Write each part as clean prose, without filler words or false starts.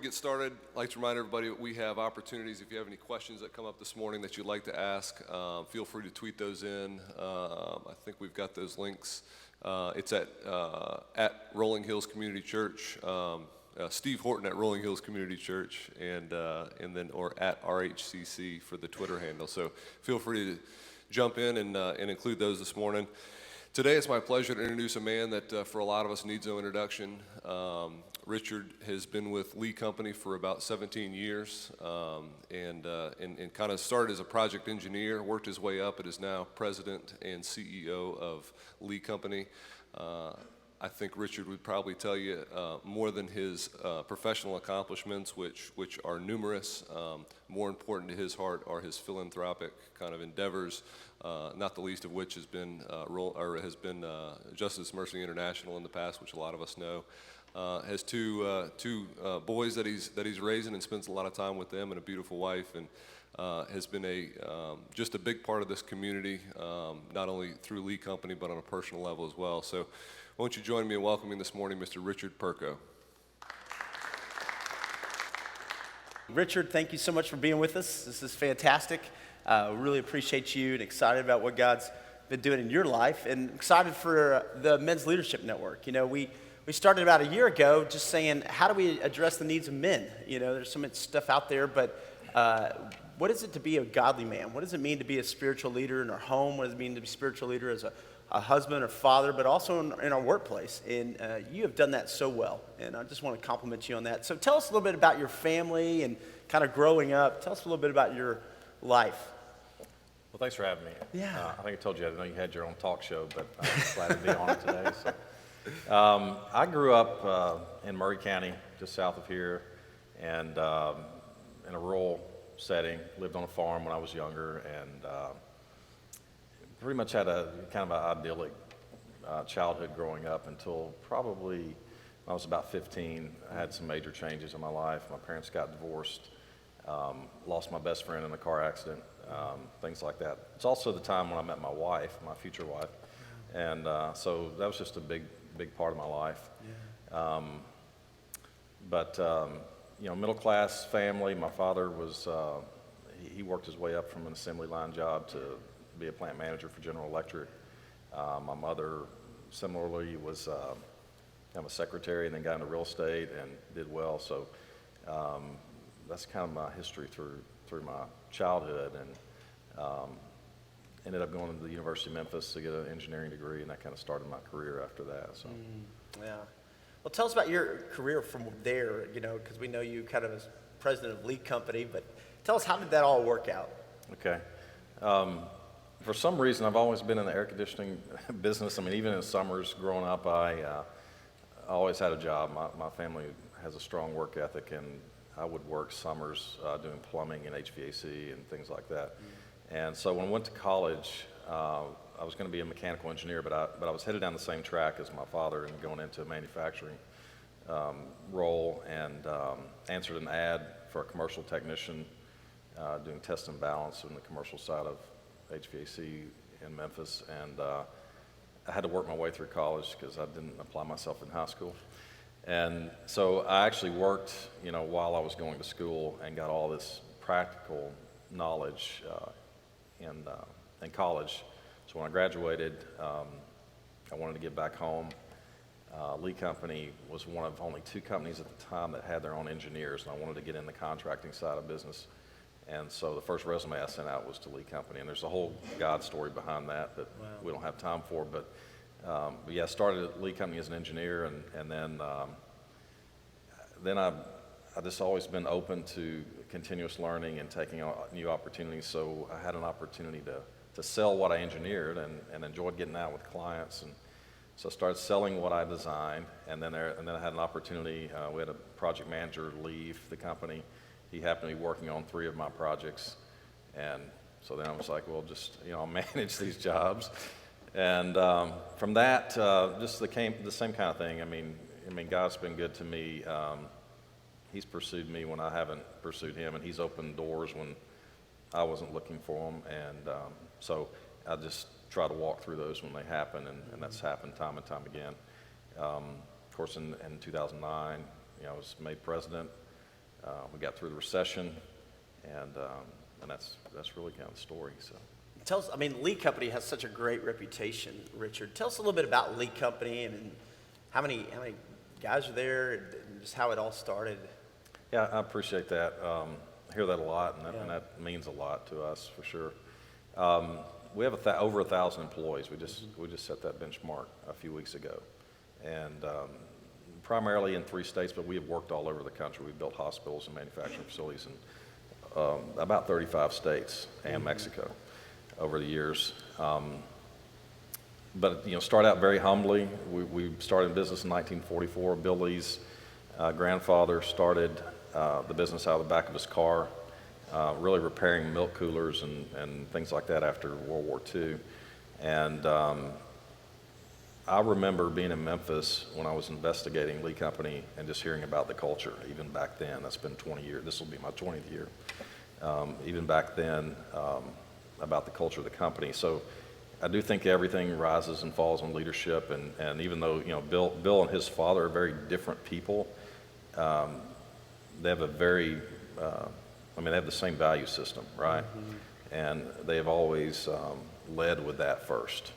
we get started, I'd like to remind everybody that we have opportunities. If you have any questions that come up this morning that you'd like to ask, feel free to tweet those in. I think we've got those links. It's at Rolling Hills Community Church, Steve Horton at Rolling Hills Community Church, and then or at RHCC for the Twitter handle. So feel free to jump in and include those this morning. Today it's my pleasure to introduce a man that for a lot of us needs no introduction. Richard has been with Lee Company for about 17 years and kind of started as a project engineer, worked his way up, and is now president and CEO of Lee Company. I think Richard would probably tell you more than his professional accomplishments, which are numerous. More important to his heart are his philanthropic kind of endeavors, not the least of which has been Justice Mercy International in the past, which a lot of us know. Has two boys that he's raising and spends a lot of time with them, and a beautiful wife, and has been just a big part of this community, not only through Lee Company but on a personal level as well. So won't you join me in welcoming this morning Mr. Richard Perko. Richard, thank you so much for being with us. This is fantastic. Really appreciate you and excited about what God's been doing in your life, and excited for the Men's Leadership Network. You know, we started about a year ago just saying, how do we address the needs of men? You know, there's so much stuff out there, but what is it to be a godly man? What does it mean to be a spiritual leader in our home? What does it mean to be a spiritual leader as a husband or father, but also in our workplace? And you have done that so well, and I just want to compliment you on that. So tell us a little bit about your family and kind of growing up. Tell us a little bit about your life. Well, thanks for having me. Yeah. I think I told you I didn't know you had your own talk show, but I'm glad to be on it today. So. I grew up in Murray County, just south of here, and in a rural setting. Lived on a farm when I was younger, and pretty much had a kind of an idyllic childhood growing up until probably when I was about 15. I had some major changes in my life. My parents got divorced, lost my best friend in a car accident, things like that. It's also the time when I met my wife, my future wife, and so that was just a big part of my life. Yeah. You know, middle class family. My father was, he worked his way up from an assembly line job to be a plant manager for General Electric. My mother similarly was kind of a secretary and then got into real estate and did well. So that's kind of my history through my childhood, and ended up going to the University of Memphis to get an engineering degree, and that kind of started my career after that. So. Yeah. Well, tell us about your career from there, you know, because we know you kind of as president of Lee Company, but tell us, how did that all work out? Okay. For some reason, I've always been in the air conditioning business. I mean, even in summers growing up, I always had a job. My family has a strong work ethic, and I would work summers doing plumbing and HVAC and things like that. And so when I went to college, I was going to be a mechanical engineer, but I was headed down the same track as my father and going into a manufacturing role, and answered an ad for a commercial technician doing test and balance on the commercial side of HVAC in Memphis. And I had to work my way through college because I didn't apply myself in high school. And so I actually worked, you know, while I was going to school, and got all this practical knowledge in college. So when I graduated, I wanted to get back home. Lee Company was one of only 2 companies at the time that had their own engineers, and I wanted to get in the contracting side of business. And so the first resume I sent out was to Lee Company, and there's a whole God story behind that we don't have time for. But yeah, I started at Lee Company as an engineer, and then I've just always been open to continuous learning and taking on new opportunities. So I had an opportunity to sell what I engineered, and enjoyed getting out with clients. And so I started selling what I designed, and then I had an opportunity. We had a project manager leave the company. He happened to be working on 3 of my projects, and so then I was like, well, just, you know, I'll manage these jobs. And from that, just became the same kind of thing. I mean, God's been good to me. He's pursued me when I haven't pursued him, and he's opened doors when I wasn't looking for them. And so I just try to walk through those when they happen, and that's happened time and time again. Of course, in 2009, you know, I was made president, We got through the recession, and that's really kind of the story. So. Tell us, I mean, Lee Company has such a great reputation, Richard. Tell us a little bit about Lee Company and how many guys are there and just how it all started. Yeah, I appreciate that. I hear that a lot, and that means a lot to us for sure. We have over 1,000 employees. We just set that benchmark a few weeks ago, and primarily in 3 states, but we have worked all over the country. We've built hospitals and manufacturing facilities in about 35 states and Mexico over the years. But start out very humbly. We started in business in 1944. Bill Lee's grandfather started the business out of the back of his car, really repairing milk coolers and things like that after World War II. And I remember being in Memphis when I was investigating Lee Company and just hearing about the culture, even back then. That's been 20 years. This will be my 20th year. Even back then, about the culture of the company. So I do think everything rises and falls on leadership. And even though, Bill and his father are very different people, they have a very, they have the same value system, right? Mm-hmm. And they have always led with that first.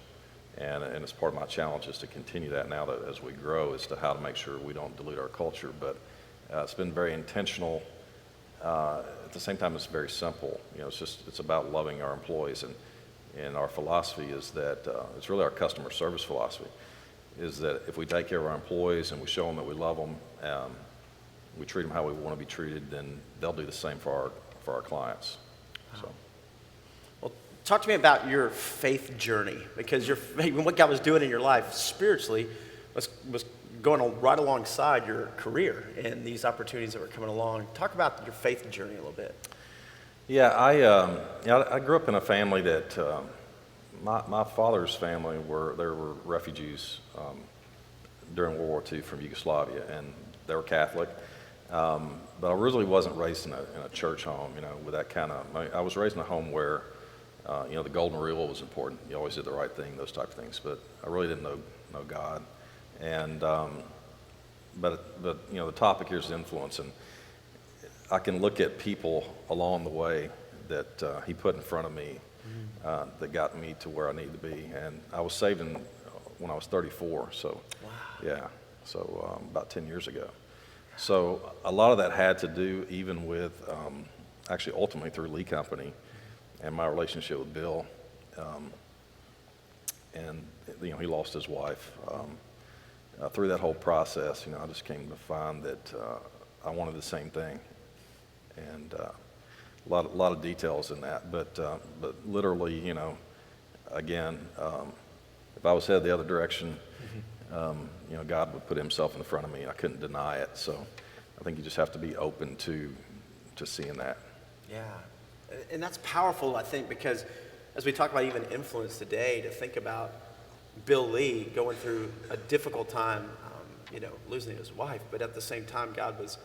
And it's part of my challenge is to continue that now that as we grow as to how to make sure we don't dilute our culture. But it's been very intentional. At the same time, it's very simple. It's about loving our employees. And our philosophy is that, it's really our customer service philosophy, is that if we take care of our employees and we show them that we love them, we treat them how we want to be treated, then they'll do the same for our clients. Wow. So. Well, talk to me about your faith journey, because what God was doing in your life spiritually was going right alongside your career and these opportunities that were coming along. Talk about your faith journey a little bit. Yeah, I grew up in a family that my father's family were refugees during World War II from Yugoslavia, and they were Catholic. But I really wasn't raised in a church home, with that kind of. I was raised in a home where, the golden rule was important. You always did the right thing, those type of things. But I really didn't know God, and but the topic here is influence, and I can look at people along the way that he put in front of me that got me to where I need to be. And I was saved when I was 34, so wow. Yeah, so about 10 years ago. So a lot of that had to do even with, actually ultimately through Lee Company and my relationship with Bill. And he lost his wife. Through that whole process, I just came to find that I wanted the same thing. And a lot of details in that, but literally, again, if I was headed the other direction, God would put himself in front of me, and I couldn't deny it. So I think you just have to be open to seeing that. Yeah, and that's powerful, I think, because as we talk about even influence today, to think about Bill Lee going through a difficult time, losing his wife, but at the same time, God was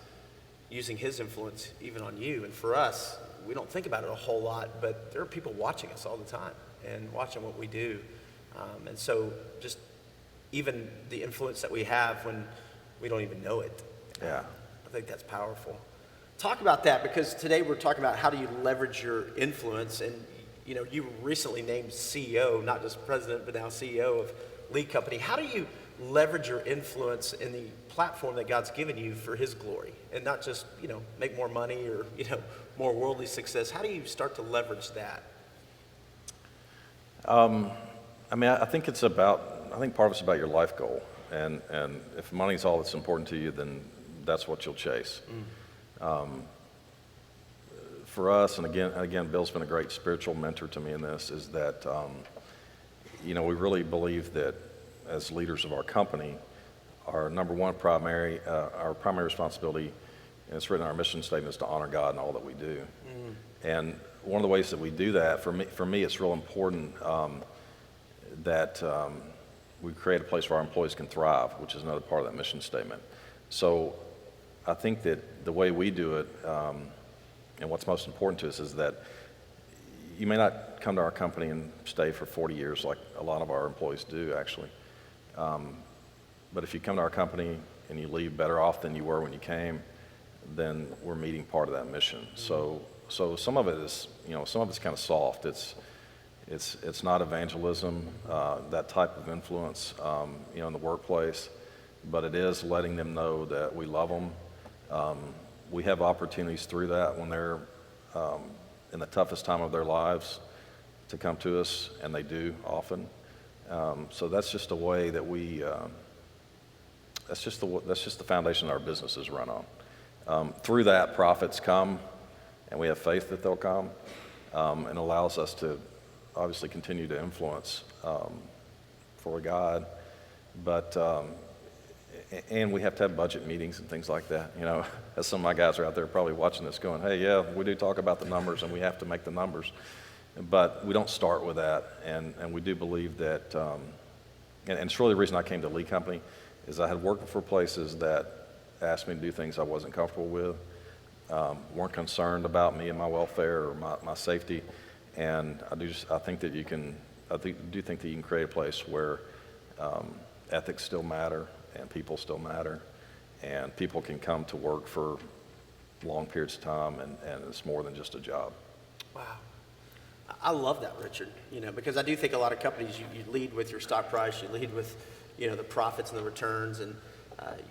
using his influence even on you. And for us, we don't think about it a whole lot, but there are people watching us all the time and watching what we do. And so just even the influence that we have when we don't even know it. Yeah. I think that's powerful. Talk about that, because today we're talking about how do you leverage your influence. And you were recently named CEO, not just president, but now CEO of Lee Company. How do you leverage your influence in the platform that God's given you for his glory, and not just, make more money or, more worldly success? How do you start to leverage that? I think part of it's about your life goal. And if money's all that's important to you, then that's what you'll chase. For us, and again, Bill's been a great spiritual mentor to me in this, is that, we really believe that as leaders of our company, our number one our primary responsibility, and it's written in our mission statement, is to honor God in all that we do. And one of the ways that we do that, for me, it's real important that we create a place where our employees can thrive, which is another part of that mission statement. So I think that the way we do it, and what's most important to us, is that you may not come to our company and stay for 40 years like a lot of our employees do, actually. But if you come to our company and you leave better off than you were when you came, then we're meeting part of that mission. So some of it is, some of it's kind of soft. It's not evangelism, that type of influence, in the workplace, but it is letting them know that we love them. We have opportunities through that when they're in the toughest time of their lives to come to us, and they do often. So that's just a way that that's just the foundation our business is run on. Through that, profits come, and we have faith that they'll come, and allows us to obviously continue to influence for God, but and we have to have budget meetings and things like that. As some of my guys are out there probably watching this going, hey, yeah, we do talk about the numbers and we have to make the numbers, but we don't start with that, and we do believe that, and it's really the reason I came to Lee Company, is I had worked for places that asked me to do things I wasn't comfortable with, weren't concerned about me and my welfare or my safety, and I do think that you can create a place where ethics still matter and people still matter, and people can come to work for long periods of time, and it's more than just a job. Wow. I love that, Richard, because I do think a lot of companies, you lead with your stock price, you lead with, the profits and the returns, and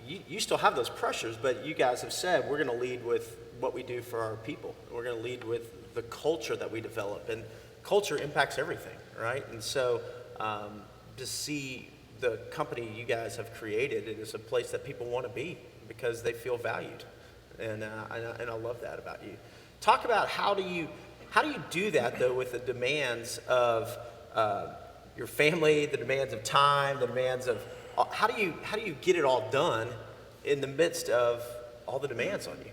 you still have those pressures, but you guys have said, we're going to lead with what we do for our people. We're going to lead with the culture that we develop, and culture impacts everything, right? And so to see the company you guys have created, it is a place that people want to be because they feel valued, and I love that about you. Talk about how do you do that though with the demands of your family, the demands of time, the demands of how do you get it all done in the midst of all the demands on you?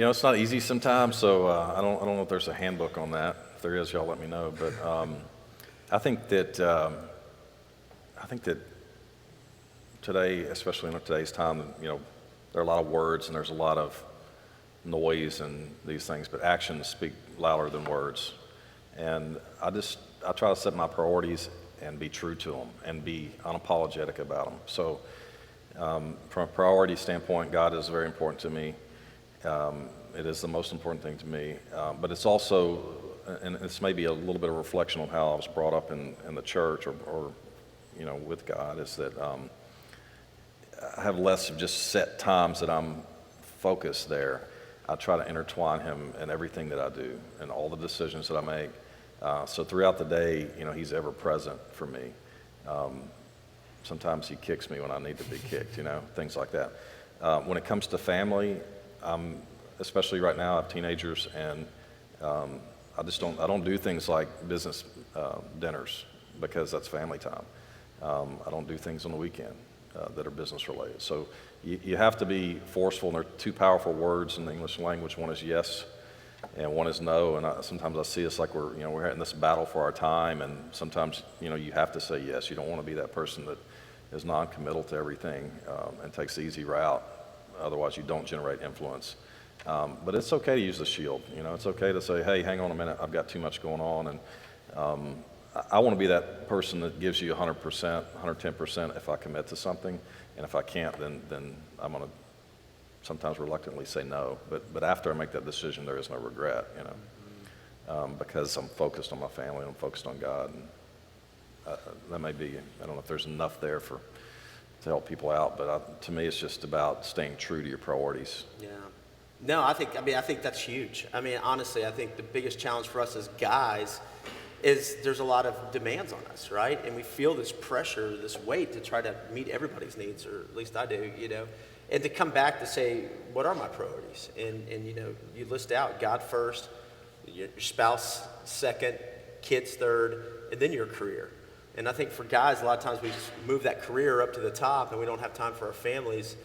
It's not easy sometimes, so I don't know if there's a handbook on that. If there is, y'all let me know. But I think that today, especially in today's time, there are a lot of words and there's a lot of noise and these things, but actions speak louder than words. And I try to set my priorities and be true to them and be unapologetic about them. So from a priority standpoint, God is very important to me. It is the most important thing to me, but it's also, and this may be a little bit of a reflection on how I was brought up in the church or with God, is that I have less of just set times that I'm focused there. I try to intertwine him in everything that I do and all the decisions that I make. So throughout the day, he's ever present for me. Sometimes he kicks me when I need to be kicked, things like that. When it comes to family, especially right now, I have teenagers, and I don't do things like business dinners because that's family time. I don't do things on the weekend that are business related. So you have to be forceful, and there are two powerful words in the English language. One is yes, and one is no. And sometimes I see it's like we're in this battle for our time, and sometimes you have to say yes. You don't want to be that person that is non-committal to everything and takes the easy route. Otherwise, you don't generate influence. But it's okay to use the shield. It's okay to say, hey, hang on a minute, I've got too much going on. And I want to be that person that gives you 100%, 110% if I commit to something. And if I can't, then I'm going to sometimes reluctantly say no. But after I make that decision, there is no regret, because I'm focused on my family and I'm focused on God. And that may be, I don't know if there's enough there to help people out, but to me, it's just about staying true to your priorities. Yeah. No, I think that's huge. Honestly, I think the biggest challenge for us as guys is there's a lot of demands on us, right? And we feel this pressure, this weight to try to meet everybody's needs, or at least I do, and to come back to say, what are my priorities? And you list out God first, your spouse second, kids third, and then your career. And I think for guys, a lot of times we just move that career up to the top and we don't have time for our families,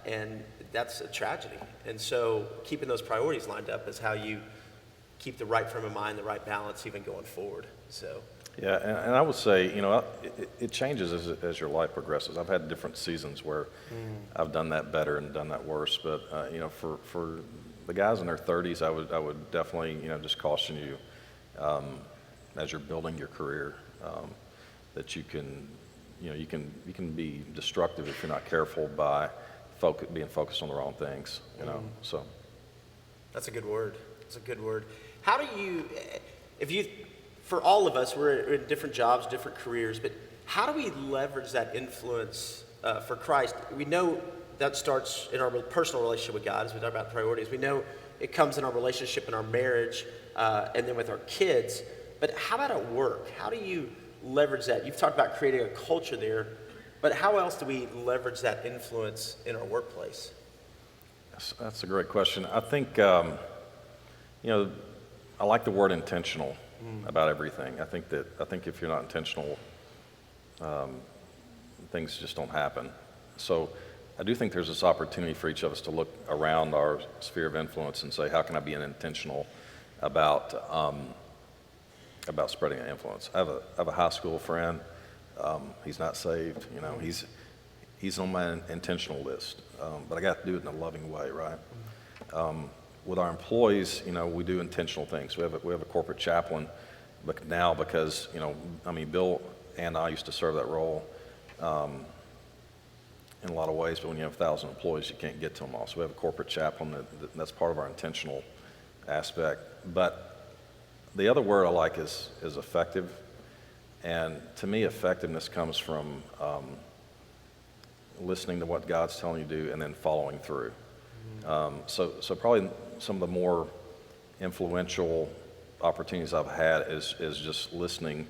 and that's a tragedy. And so keeping those priorities lined up is how you keep the right frame of mind, the right balance, even going forward. So. Yeah, and I would say, it changes as your life progresses. I've had different seasons where I've done that better and done that worse. But for the guys in their 30s, I would definitely just caution you as you're building your career that you can be destructive if you're not careful by being focused on the wrong things, you know, so. That's a good word. That's a good word. How do you, for all of us, we're in different jobs, different careers, but how do we leverage that influence for Christ? We know that starts in our personal relationship with God, as we talk about priorities. We know it comes in our relationship in our marriage, and then with our kids. But how about at work? How do you leverage that? You've talked about creating a culture there, but how else do we leverage that influence in our workplace? That's a great question. I think, I like the word intentional about everything. I think if you're not intentional, things just don't happen. So I do think there's this opportunity for each of us to look around our sphere of influence and say, how can I be intentional about spreading an influence? I have a high school friend. He's not saved. He's on my intentional list, but I got to do it in a loving way, right? With our employees, we do intentional things. We have a corporate chaplain, but now because Bill and I used to serve that role in a lot of ways, but when you have 1,000 employees, you can't get to them all. So we have a corporate chaplain that's part of our intentional aspect. But the other word I like is effective, and to me, effectiveness comes from listening to what God's telling you to do and then following through. So probably some of the more influential opportunities I've had is just listening,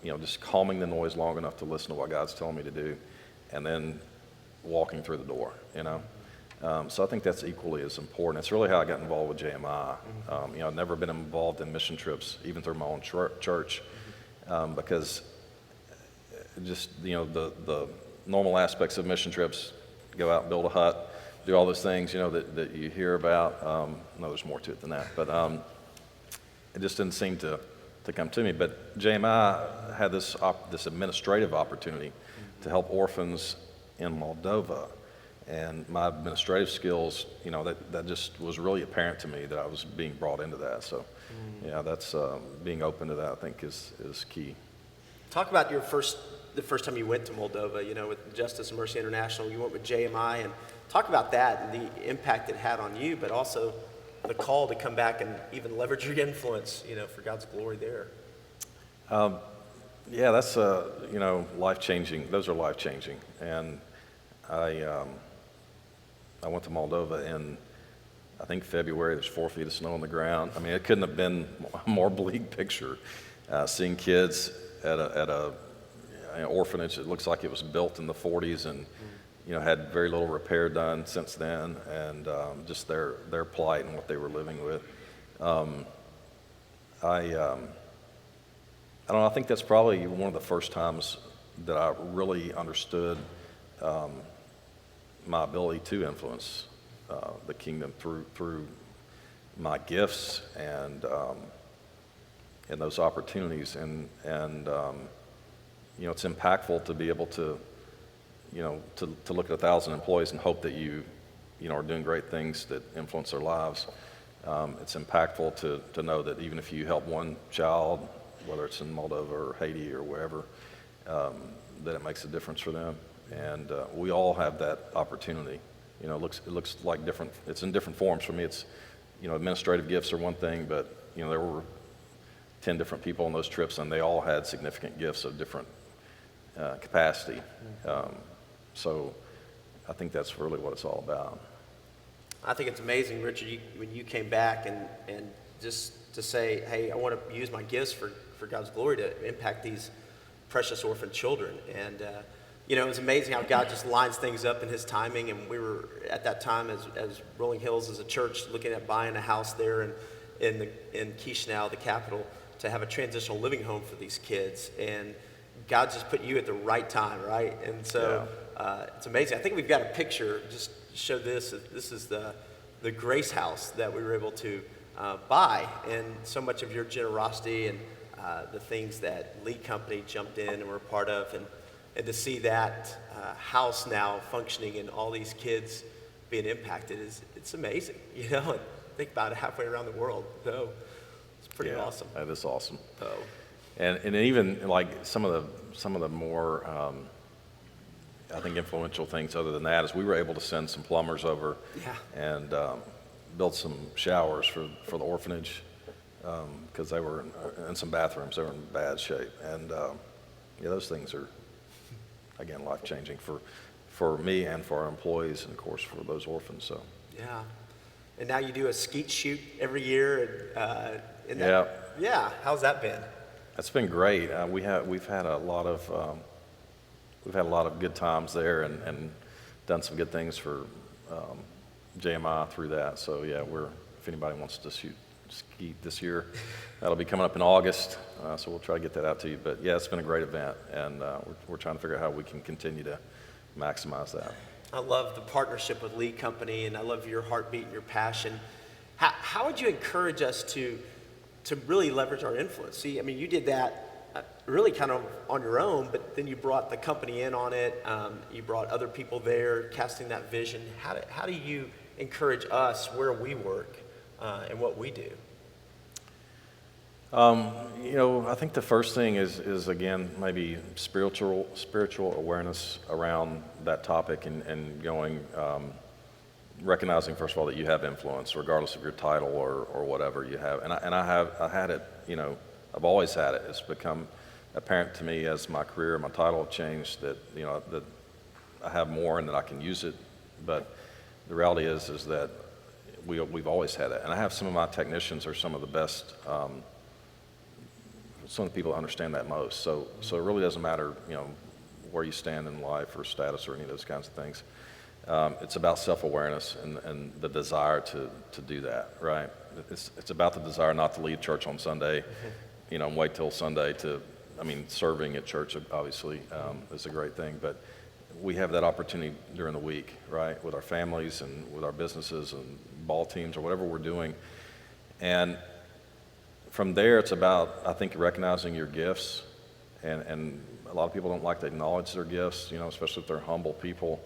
just calming the noise long enough to listen to what God's telling me to do, and then walking through the door, So I think that's equally as important. It's really how I got involved with JMI. I've never been involved in mission trips, even through my own church, because just, the normal aspects of mission trips, go out and build a hut, do all those things, that you hear about. No, there's more to it than that, but it just didn't seem to come to me. But JMI had this administrative opportunity to help orphans in Moldova, and my administrative skills, that just was really apparent to me that I was being brought into that. So, that's being open to that, I think, is key. Talk about the first time you went to Moldova, with Justice and Mercy International. You went with JMI, and talk about that and the impact it had on you, but also the call to come back and even leverage your influence, for God's glory there. Yeah, that's life-changing. Those are life-changing, and I went to Moldova in, I think, February. There's 4 feet of snow on the ground. I mean, it couldn't have been a more bleak picture. Seeing kids at an orphanage. It looks like it was built in the 40s and had very little repair done since then, and just their plight and what they were living with. I don't know, I think that's probably one of the first times that I really understood my ability to influence the kingdom through my gifts and those opportunities, and it's impactful to be able to to look at 1,000 employees and hope that you are doing great things that influence their lives. It's impactful to know that even if you help one child, whether it's in Moldova or Haiti or wherever, that it makes a difference for them. And we all have that opportunity. It looks like different. It's in different forms. For me, it's administrative gifts are one thing, but there were 10 different people on those trips, and they all had significant gifts of different capacity. So I think that's really what it's all about. I think it's amazing, Richard, when you came back and just to say, hey, I want to use my gifts for God's glory to impact these precious orphan children. And, it was amazing how God just lines things up in his timing. And we were at that time as Rolling Hills as a church looking at buying a house there in Chisinau, the capital, to have a transitional living home for these kids. And God just put you at the right time, right? And so it's amazing. I think we've got a picture, just to show this. This is the Grace House that we were able to buy, and so much of your generosity and the things that Lee Company jumped in and were a part of, and to see that house now functioning and all these kids being impacted it's amazing, and think about it, halfway around the world. So it's pretty awesome. That is awesome. Oh. And even like some of the more I think, influential things other than that is we were able to send some plumbers over and build some showers for the orphanage because they were in some bathrooms. They were in bad shape. And those things are, again, life-changing for me and for our employees and, of course, for those orphans. So. Yeah. And now you do a skeet shoot every year. Yeah. How's that been? That's been great. We've had a lot of good times there and done some good things for JMI through that. So yeah, if anybody wants to shoot skeet this year, that'll be coming up in August. So we'll try to get that out to you. But yeah, it's been a great event, and we're trying to figure out how we can continue to maximize that. I love the partnership with Lee Company, and I love your heartbeat and your passion. How would you encourage us to really leverage our influence? See, I mean, you did that really kind of on your own, but then you brought the company in on it. You brought other people there, casting that vision. How do you encourage us where we work and what we do? I think the first thing is again, maybe spiritual awareness around that topic and going, recognizing first of all that you have influence regardless of your title or whatever you have. And I had it, I've always had it. It's become apparent to me as my career, my title have changed that, that I have more and that I can use it. But the reality is that we've always had it. And I have some of my technicians are some of the best, some of the people that understand that most. So it really doesn't matter, where you stand in life or status or any of those kinds of things. It's about self-awareness and the desire to do that, right? It's about the desire not to leave church on Sunday, and wait till Sunday serving at church obviously is a great thing, but we have that opportunity during the week, right, with our families and with our businesses and ball teams or whatever we're doing. And from there, it's about, I think, recognizing your gifts, and a lot of people don't like to acknowledge their gifts, especially if they're humble people.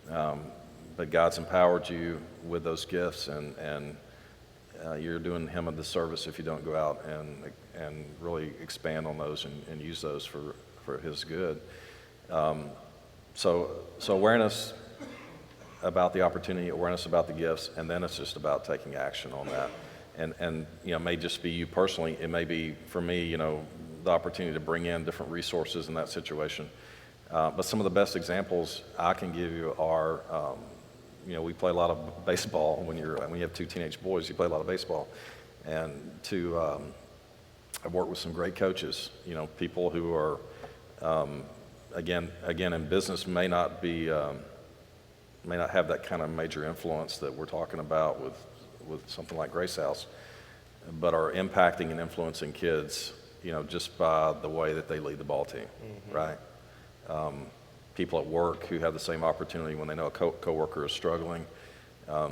But God's empowered you with those gifts, and you're doing Him a disservice if you don't go out and really expand on those and use those for His good. So awareness about the opportunity, awareness about the gifts, and then it's just about taking action on that. And it may just be you personally. It may be for me, the opportunity to bring in different resources in that situation. But some of the best examples I can give you are, we play a lot of baseball. When you have two teenage boys, you play a lot of baseball. And I've worked with some great coaches, people who are, again in business may not have that kind of major influence that we're talking about with something like Grace House, but are impacting and influencing kids, just by the way that they lead the ball team, right? People at work who have the same opportunity when they know a coworker is struggling.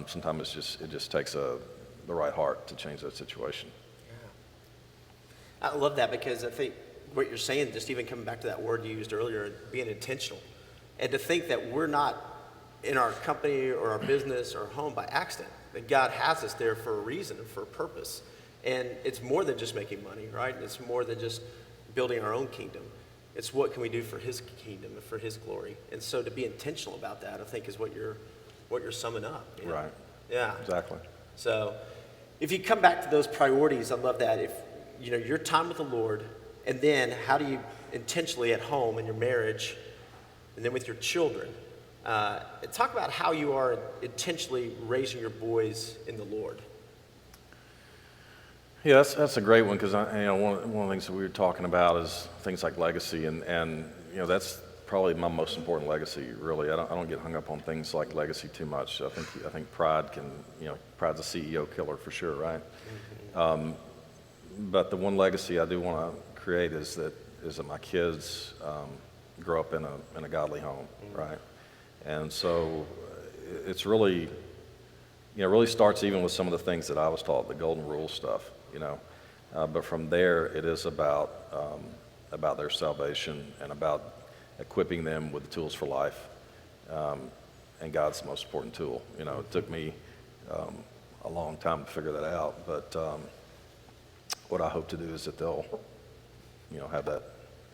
Sometimes it just takes the right heart to change that situation. Yeah. I love that, because I think what you're saying, just even coming back to that word you used earlier, being intentional, and to think that we're not in our company or our business or home by accident, that God has us there for a reason and for a purpose. And it's more than just making money, right? It's more than just building our own kingdom. It's what can we do for His kingdom and for His glory. And so to be intentional about that, I think, is what you're summing up. Right. Yeah. Exactly. So if you come back to those priorities, I love that. If your time with the Lord, and then how do you intentionally at home in your marriage, and then with your children, talk about how you are intentionally raising your boys in the Lord. Yeah, that's a great one, because one of the things that we were talking about is things like legacy, and that's probably my most important legacy. Really, I don't get hung up on things like legacy too much. I think pride can, pride's a CEO killer for sure, right? But the one legacy I do want to create is that my kids grow up in a godly home, right? And so it's really, really starts even with some of the things that I was taught, the golden rule stuff, But from there, it is about their salvation and about equipping them with the tools for life. And God's the most important tool. It took me a long time to figure that out, but what I hope to do is that they'll, have that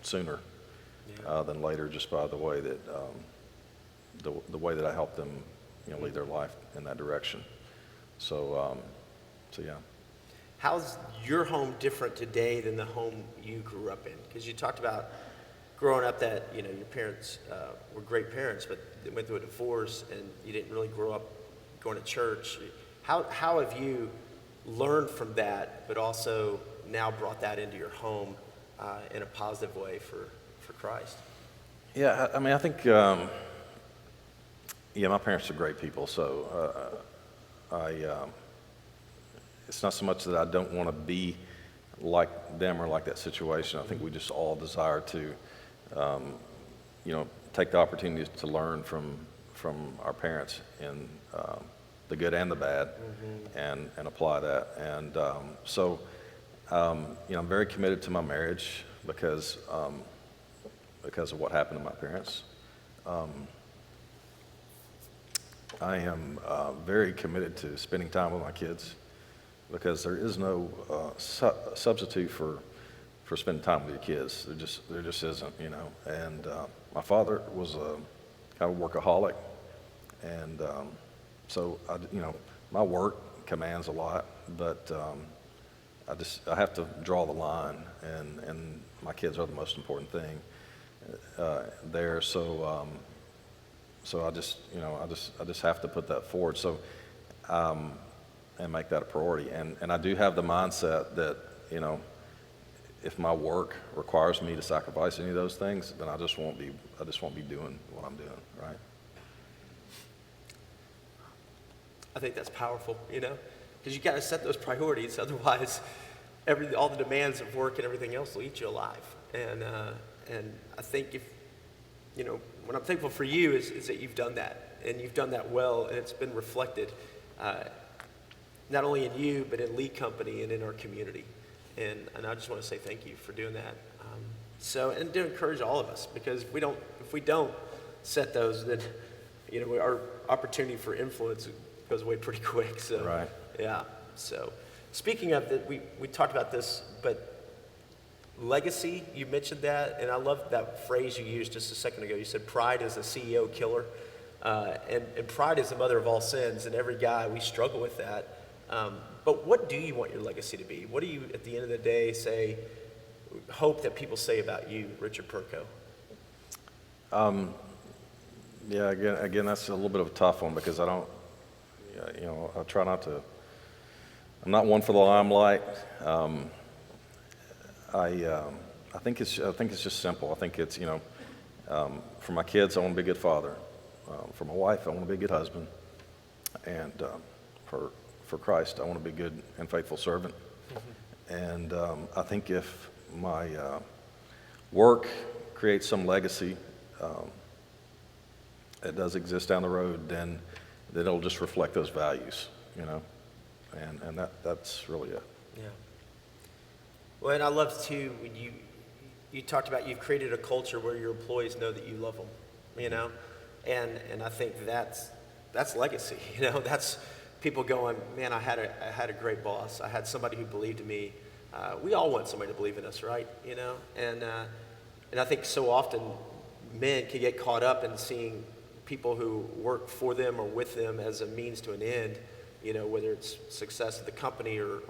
sooner than later, just by the way that the way that I help them, lead their life in that direction. So yeah. How's your home different today than the home you grew up in? Because you talked about growing up that, your parents were great parents, but they went through a divorce and you didn't really grow up going to church. How have you learned from that, but also now brought that into your home in a positive way for Christ? Yeah, I think, my parents are great people, so it's not so much that I don't want to be like them or like that situation. I think we just all desire to, take the opportunities to learn from our parents in the good and the bad, and apply that. And I'm very committed to my marriage because of what happened to my parents. I am very committed to spending time with my kids because there is no substitute for spending time with your kids. There just isn't, And my father was kind of a workaholic, and so my work commands a lot, but I have to draw the line, and my kids are the most important thing there. So I just have to put that forward. So and make that a priority. And I do have the mindset that if my work requires me to sacrifice any of those things, then I just won't be doing what I'm doing, right? I think that's powerful, because you got to set those priorities. Otherwise, all the demands of work and everything else will eat you alive. And I think what I'm thankful for you is that you've done that, and you've done that well, and it's been reflected not only in you, but in Lee Company and in our community. And I just want to say thank you for doing that. And to encourage all of us, because if we don't set those, then our opportunity for influence goes away pretty quick. So right. Yeah. So speaking of that, we talked about this, but legacy, you mentioned that, and I love that phrase you used just a second ago. You said pride is a CEO killer, and pride is the mother of all sins, and every guy, we struggle with that. But what do you want your legacy to be? What do you, at the end of the day, hope that people say about you, Richard Perko? Yeah, again, that's a little bit of a tough one because I don't, I try not to. I'm not one for the limelight. I think it's just simple. I think it's for my kids, I want to be a good father. For my wife, I want to be a good husband, and for Christ, I want to be a good and faithful servant. And I think if my work creates some legacy that does exist down the road, then it'll just reflect those values, and that's really it. Yeah. Well, and I love too when you talked about you've created a culture where your employees know that you love them, and I think that's legacy, that's people going, man, I had a great boss. I had somebody who believed in me. We all want somebody to believe in us, right? And I think so often men can get caught up in seeing people who work for them or with them as a means to an end, whether it's success of the company or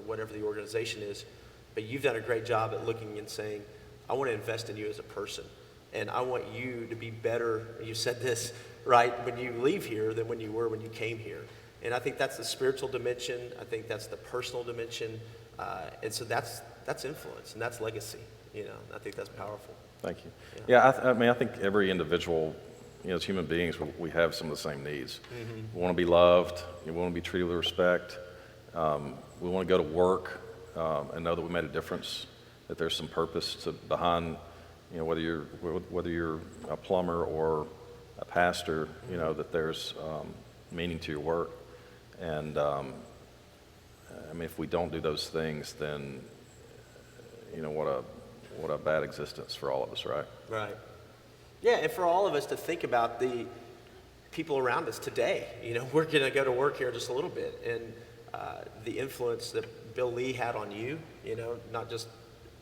whatever the organization is. But you've done a great job at looking and saying, I want to invest in you as a person. And I want you to be better, you said this, right, when you leave here than when you were when you came here. And I think that's the spiritual dimension. I think that's the personal dimension. And so that's influence, and that's legacy. I think that's powerful. Thank you. Yeah, I think every individual, as human beings, we have some of the same needs. Mm-hmm. We want to be loved. We want to be treated with respect. We want to go to work and know that we made a difference, that there's some purpose behind, whether you're a plumber or a pastor, that there's meaning to your work. And if we don't do those things, then what a bad existence for all of us, right? Right. Yeah, and for all of us to think about the people around us today. We're going to go to work here just a little bit, and the influence that Bill Lee had on you, not just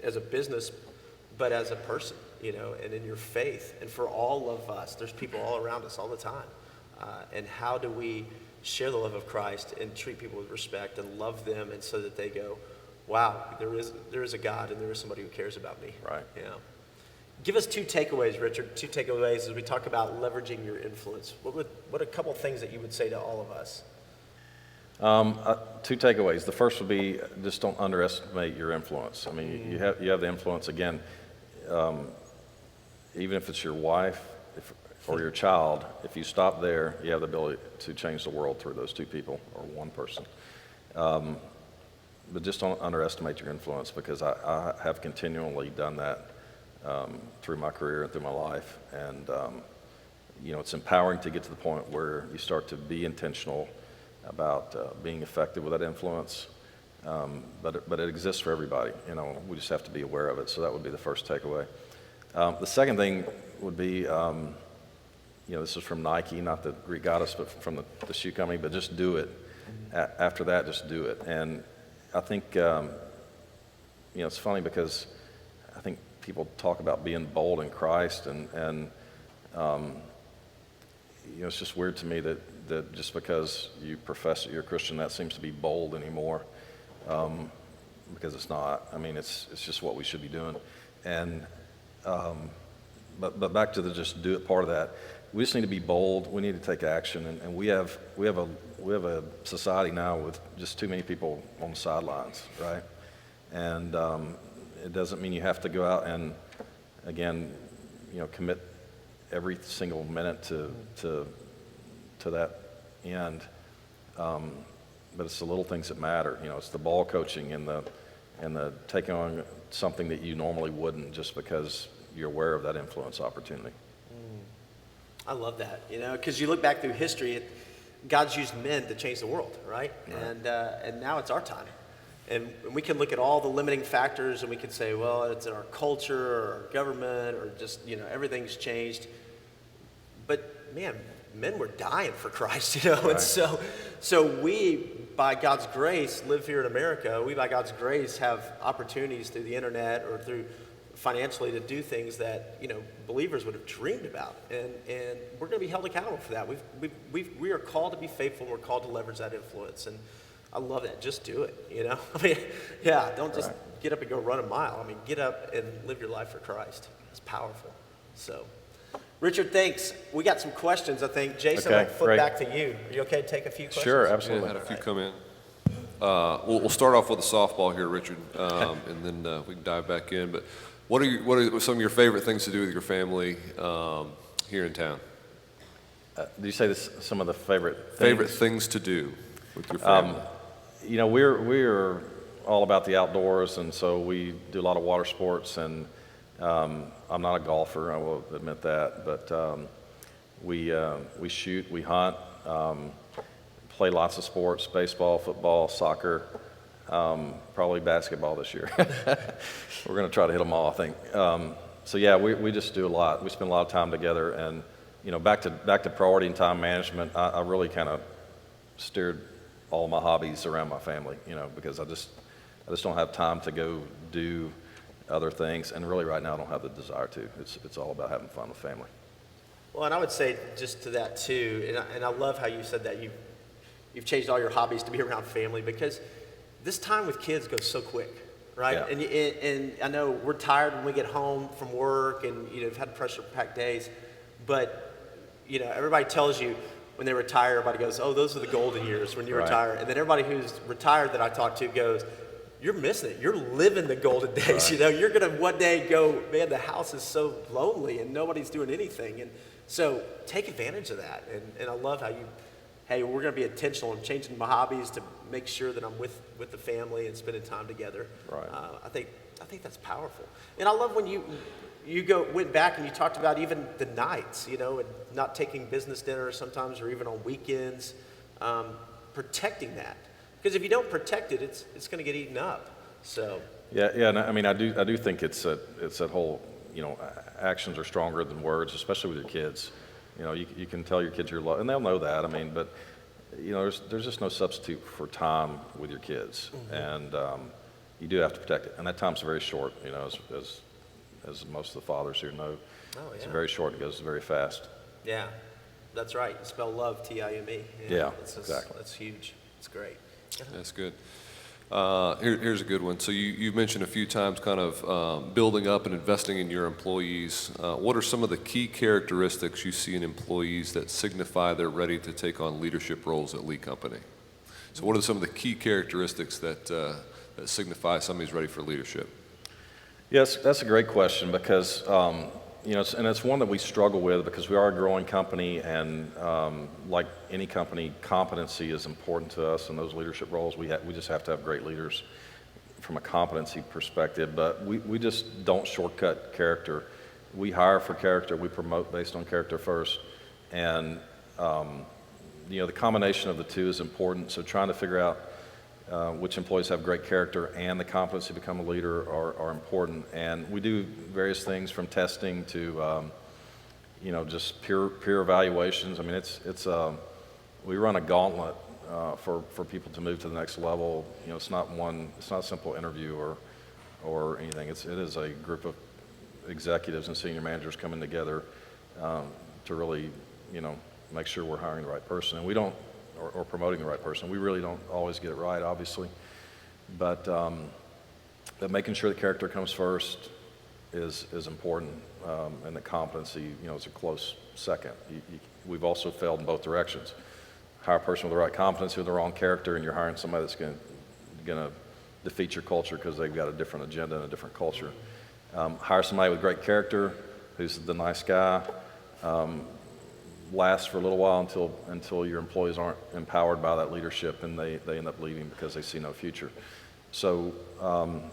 as a business, but as a person, and in your faith. And for all of us, there's people all around us all the time. And how do we share the love of Christ and treat people with respect and love them, and so that they go, wow, there is a God and there is somebody who cares about me. Right. Yeah. Give us 2 takeaways, Richard. 2 takeaways as we talk about leveraging your influence. What a couple things that you would say to all of us? 2 takeaways. The first would be just don't underestimate your influence. I mean, you have the influence again. Even if it's your wife or your child, if you stop there, you have the ability to change the world through those 2 people or 1 person. But just don't underestimate your influence, because I have continually done that through my career and through my life. And, it's empowering to get to the point where you start to be intentional about being effective with that influence. But it exists for everybody. We just have to be aware of it. So that would be the first takeaway. The second thing would be, this is from Nike, not the Greek goddess, but from the shoe company, but just do it. After that, just do it. And I think, it's funny because I think people talk about being bold in Christ, and it's just weird to me that just because you profess that you're a Christian, that seems to be bold anymore, because it's not. I mean, it's just what we should be doing. And but back to the just do it part of that. We just need to be bold. We need to take action, and we have a society now with just too many people on the sidelines, right? And it doesn't mean you have to go out and, again, commit every single minute to that end. But it's the little things that matter. It's the ball coaching and the taking on something that you normally wouldn't, just because you're aware of that influence opportunity. I love that, because you look back through history, God's used men to change the world, right? And now it's our time. And we can look at all the limiting factors, and we can say, well, it's in our culture or our government, or just, everything's changed. But man, men were dying for Christ, Right. And so we, by God's grace, live here in America. We, by God's grace, have opportunities through the internet or through financially to do things that believers would have dreamed about, and we're going to be held accountable for that. We are called to be faithful. We're called to leverage that influence, and I love that. Just do it. I mean, don't just get up and go run a mile. I mean, get up and live your life for Christ. It's powerful. So, Richard, thanks. We got some questions, I think. Jason, Okay, I'll flip great. back to you. Are you okay to take a few questions? Sure, Yeah, absolutely. had a few come in. We'll start off with a softball here, Richard, and then we can dive back in. But what are some of your favorite things to do with your family here in town? Did you say this? Some of the favorite Things to do with your family? We're all about the outdoors, and so we do a lot of water sports. And I'm not a golfer, I will admit that, but we shoot, we hunt, play lots of sports: baseball, football, soccer, probably basketball this year. We're going to try to hit them all, I think. So yeah, we just do a lot. We spend a lot of time together, and back to priority and time management. I really kind of steered all my hobbies around my family, because I just don't have time to go do other things, and really right now I don't have the desire to. It's all about having fun with family. Well, and I would say just to that too, and I love how you said that you've changed all your hobbies to be around family, because this time with kids goes so quick, right? Yeah. And I know we're tired when we get home from work, and have had pressure-packed days, but everybody tells you when they retire, everybody goes, "Oh, those are the golden years when you Right. retire," and then everybody who's retired that I talk to goes, "You're missing it. You're living the golden days. Right. You're gonna one day go, man, the house is so lonely and nobody's doing anything." And so take advantage of that. And I love how hey, we're gonna be intentional in changing my hobbies to make sure that I'm with the family and spending time together. Right. I think that's powerful. And I love when you went back and you talked about even the nights, and not taking business dinners sometimes, or even on weekends, protecting that. Because if you don't protect it, it's going to get eaten up. So. Yeah. And I mean, I do think it's that whole, actions are stronger than words, especially with your kids. You can tell your kids you're loved, and they'll know that. I mean, but there's just no substitute for time with your kids, and you do have to protect it. And that time's very short, as most of the fathers here know. Oh, It's yeah. very short, it goes very fast. Yeah, that's right. You spell love, T-I-M-E. Yeah, It's exactly. That's huge. It's great. That's good. Here's a good one. So you've mentioned a few times kind of building up and investing in your employees. What are some of the key characteristics you see in employees that signify they're ready to take on leadership roles at Lee Company? So what are some of the key characteristics that signify somebody's ready for leadership? Yes, that's a great question because, it's one that we struggle with because we are a growing company, and like any company, competency is important to us in those leadership roles. We just have to have great leaders from a competency perspective, but we just don't shortcut character. We hire for character, we promote based on character first, and the combination of the two is important. So trying to figure out which employees have great character and the competency to become a leader are important. And we do various things from testing to, just peer evaluations. I mean, we run a gauntlet for people to move to the next level. It's not a simple interview or anything. It is a group of executives and senior managers coming together to really, make sure we're hiring the right person. And we don't, or promoting the right person. We really don't always get it right, obviously. But making sure the character comes first is important, and the competency, is a close second. We've also failed in both directions. Hire a person with the right competency with the wrong character, and you're hiring somebody that's going to defeat your culture because they've got a different agenda and a different culture. Hire somebody with great character, who's the nice guy. Last for a little while until your employees aren't empowered by that leadership and they end up leaving because they see no future. So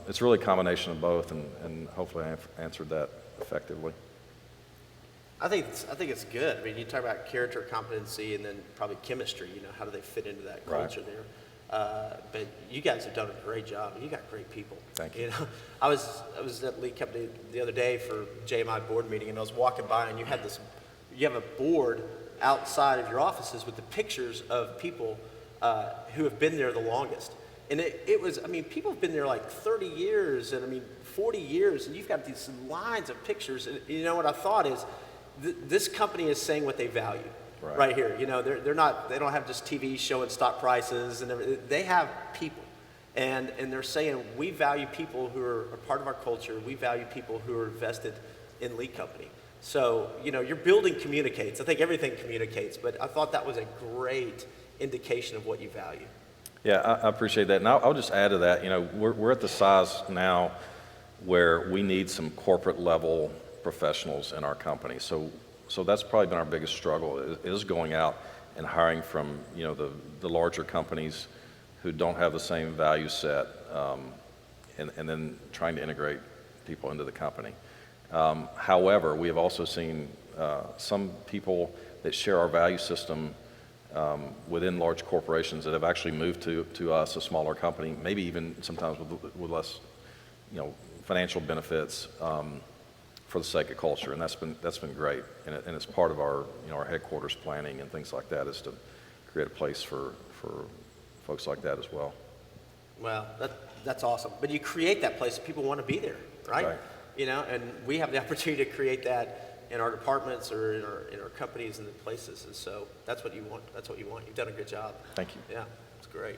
it's really a combination of both, and hopefully I've answered that effectively. I think it's good. I mean, you talk about character, competency, and then probably chemistry. How do they fit into that culture there? But you guys have done a great job, and you got great people. Thank you. I was at Lee Company the other day for JMI board meeting, and I was walking by, and you have a board outside of your offices with the pictures of people who have been there the longest. And it was, people have been there like 30 years and 40 years, and you've got these lines of pictures. And what I thought is, this company is saying what they value right here. They don't have just TV showing stock prices and everything. They have people. And they're saying, we value people who are a part of our culture. We value people who are invested in Lee Company. So, your building communicates. I think everything communicates, but I thought that was a great indication of what you value. Yeah, I appreciate that. And I'll just add to that, we're at the size now where we need some corporate level professionals in our company. So that's probably been our biggest struggle is going out and hiring from, the larger companies who don't have the same value set, and then trying to integrate people into the company. However, we have also seen some people that share our value system within large corporations that have actually moved to us, a smaller company, maybe even sometimes with less, financial benefits for the sake of culture, and that's been great. And it's part of our our headquarters planning and things like that is to create a place for folks like that as well. Well, that's awesome. But you create that place, people want to be there, right? Right. And we have the opportunity to create that in our departments or in our companies and the places. And so that's what you want. That's what you want. You've done a good job. Thank you. Yeah, it's great.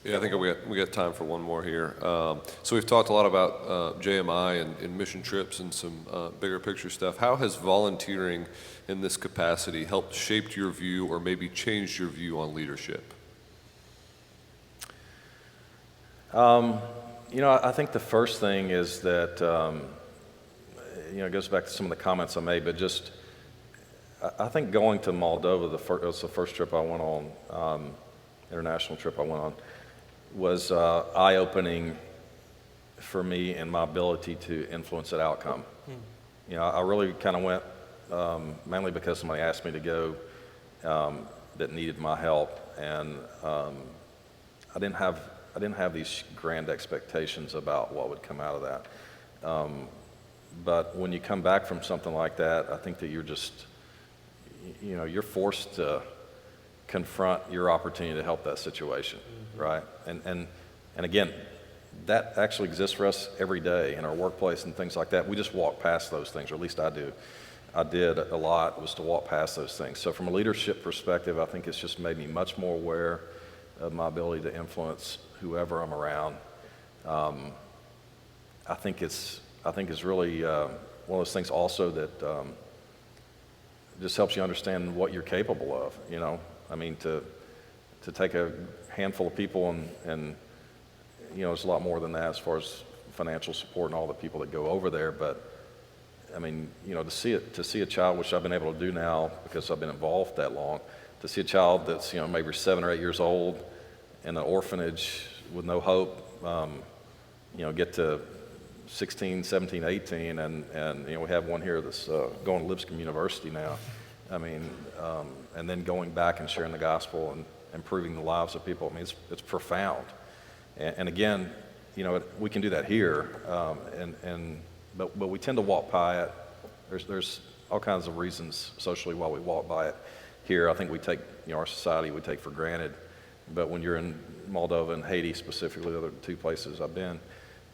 Yeah, I think we got time for one more here. So we've talked a lot about JMI and mission trips and some bigger picture stuff. How has volunteering in this capacity helped shape your view or maybe changed your view on leadership? I think the first thing is that, it goes back to some of the comments I made, but just, I think going to Moldova, it was the first trip I went on, international trip I went on, was eye-opening for me and my ability to influence that outcome. I really kind of went, mainly because somebody asked me to go that needed my help, and I didn't have these grand expectations about what would come out of that. But when you come back from something like that, I think that you're just, you're forced to confront your opportunity to help that situation, right? And again, that actually exists for us every day in our workplace and things like that. We just walk past those things, or at least I do. I did a lot, was to walk past those things. So from a leadership perspective, I think it's just made me much more aware of my ability to influence whoever I'm around. I think it's really one of those things also that just helps you understand what you're capable of, you know. I mean, to take a handful of people and you know, it's a lot more than that as far as financial support and all the people that go over there. But I mean, you know, to see a child, which I've been able to do now because I've been involved that long, to see a child that's, you know, maybe 7 or 8 years old in an orphanage with no hope, you know, get to 16, 17, 18, and you know, we have one here that's going to Lipscomb University now. I mean, and then going back and sharing the gospel and improving the lives of people. I mean, it's profound. And again, you know, we can do that here, but we tend to walk by it. There's all kinds of reasons socially why we walk by it here. I think we take, you know, our society we take for granted. But when you're in Moldova and Haiti specifically, the other 2 places I've been,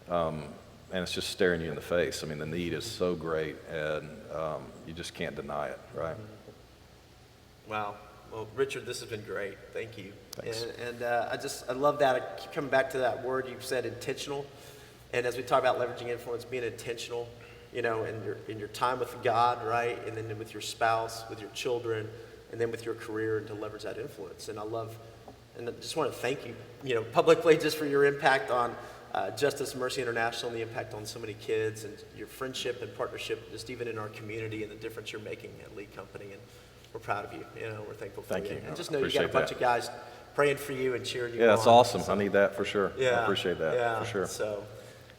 and it's just staring you in the face. I mean, the need is so great, and you just can't deny it, right? Wow. Well, Richard, this has been great. Thank you. Thanks. And I love that. I keep coming back to that word you said, intentional. And as we talk about leveraging influence, being intentional, you know, in your time with God, right? And then with your spouse, with your children, and then with your career, and to leverage that influence. And I just want to thank you, you know, publicly just for your impact on Justice Mercy International and the impact on so many kids, and your friendship and partnership just even in our community and the difference you're making at Lee Company. And we're proud of you. You know, we're thankful for you. Thank you. And just know you got a bunch of guys praying for you and cheering you on. Yeah, that's awesome. So, I need that for sure. yeah, I appreciate that yeah, for sure. So,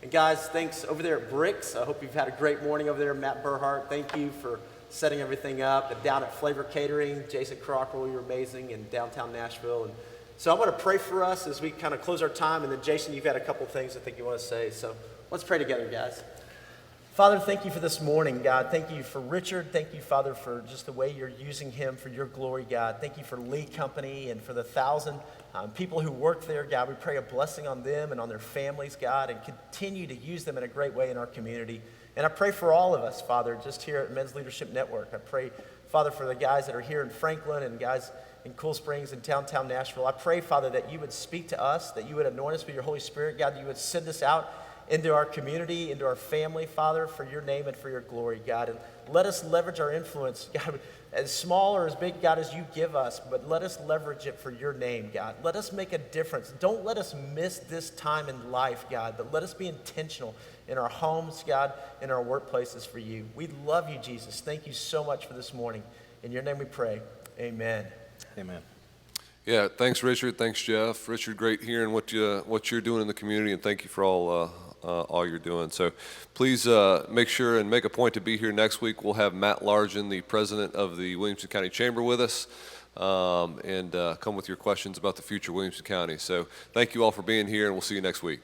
and guys, thanks over there at Bricks. I hope you've had a great morning over there. Matt Burhart, thank you for setting everything up. And down at Flavor Catering, Jason Crocker, you're amazing, in downtown Nashville. And so I want to pray for us as we kind of close our time. And then Jason, you've got a couple things I think you want to say. So let's pray together, guys. Father, thank you for this morning, God. Thank you for Richard. Thank you, Father, for just the way you're using him for your glory, God. Thank you for Lee Company and for the 1,000 people who work there, God. We pray a blessing on them and on their families, God, and continue to use them in a great way in our community. And I pray for all of us, Father, just here at Men's Leadership Network. I pray, Father, for the guys that are here in Franklin and guys in Cool Springs and downtown Nashville. I pray, Father, that you would speak to us, that you would anoint us with your Holy Spirit, God, that you would send us out into our community, into our family, Father, for your name and for your glory, God. And let us leverage our influence, God, as small or as big, God, as you give us, but let us leverage it for your name, God. Let us make a difference. Don't let us miss this time in life, God, but let us be intentional in our homes, God, in our workplaces for you. We love you, Jesus. Thank you so much for this morning. In your name we pray. Amen. Amen. Yeah, thanks, Richard. Thanks, Jeff. Richard, great hearing what you're doing in the community, and thank you for all you're doing. So please make sure and make a point to be here next week. We'll have Matt Largen, the president of the Williamson County Chamber, with us, and come with your questions about the future of Williamson County. So thank you all for being here, and we'll see you next week.